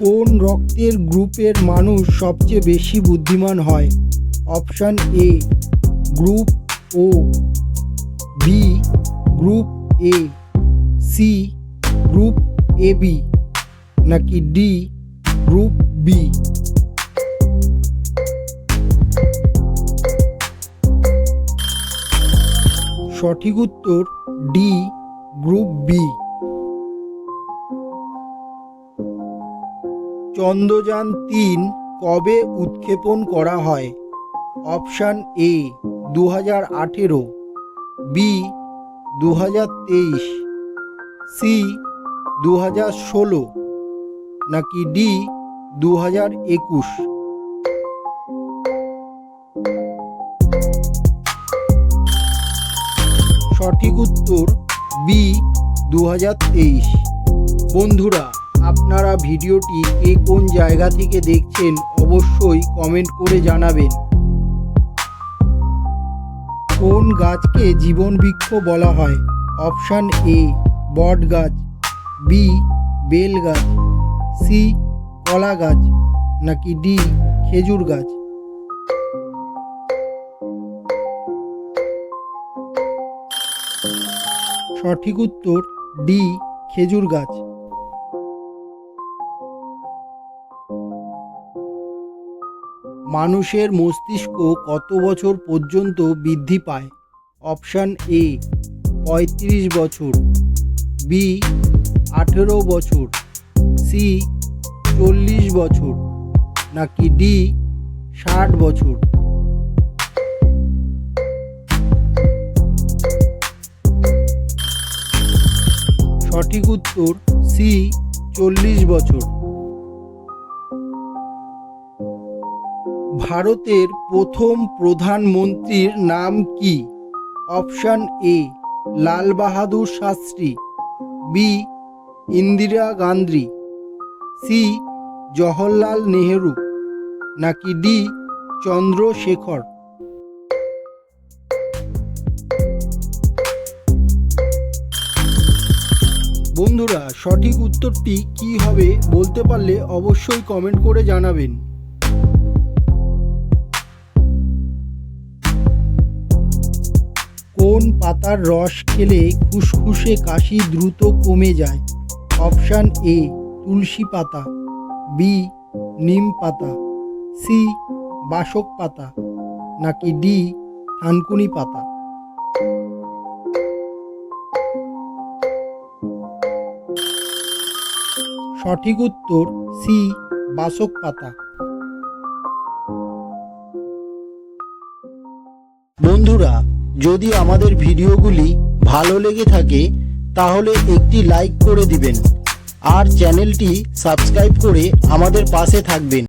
কোন রক্তের গ্রুপের মানুষ সবচেয়ে বেশি বুদ্ধিমান হয়? Option A group O, B group A, C group A B, নাকি ডি গ্রুপ বি? সঠিক উত্তর ডি গ্রুপ বি। চন্দ্রযান ৩ কবে উৎক্ষেপণ করা হয়? অপশান এ 2018, বি 2023, সি 2016, নাকি ডি 2021? সঠিক উত্তর বি 2023। বন্ধুরা, আপনারা ভিডিওটি কে কোন জায়গা থেকে দেখছেন অবশ্যই কমেন্ট করে জানাবেন। কোন গাছকে জীবন বৃক্ষ বলা হয়? অপশান এ বট গাছ, বি বেল গাছ, সি কলা গাছ, নাকি ডি খেজুর গাছ? সঠিক উত্তর ডি খেজুর গাছ। মানুষের মস্তিষ্ক কত বছর পর্যন্ত বৃদ্ধি পায়? অপশান এ 35 বছর, বি 18 বছর, সি 40 বছর, নাকি ডি 60 বছর? সঠিক উত্তর সি 40 বছর। ভারতের প্রথম প্রধানমন্ত্রীর নাম কি? Option A Lal Bahadur Shastri, B Indira Gandhi, C Jawaharlal Nehru, নাকি ডি চন্দ্রশেখর? বন্ধুরা, সঠিক উত্তরটি কি হবে বলতে পারলে অবশ্যই কমেন্ট করে জানাবেন। কোন পাতার রস খেলে খুসখুসে কাশি দ্রুত কমে যায়? অপশান এ তুলসী পাতা, বি নিম পাতা, সি বাসক পাতা, নাকি ডি থানকুনি পাতা? সঠিক উত্তর সি বাসক পাতা। বন্ধুরা, যদি আমাদের ভিডিওগুলি ভালো লেগে থাকে তাহলে একটি লাইক করে দিবেন আর চ্যানেলটি সাবস্ক্রাইব করে আমাদের পাশে থাকবেন।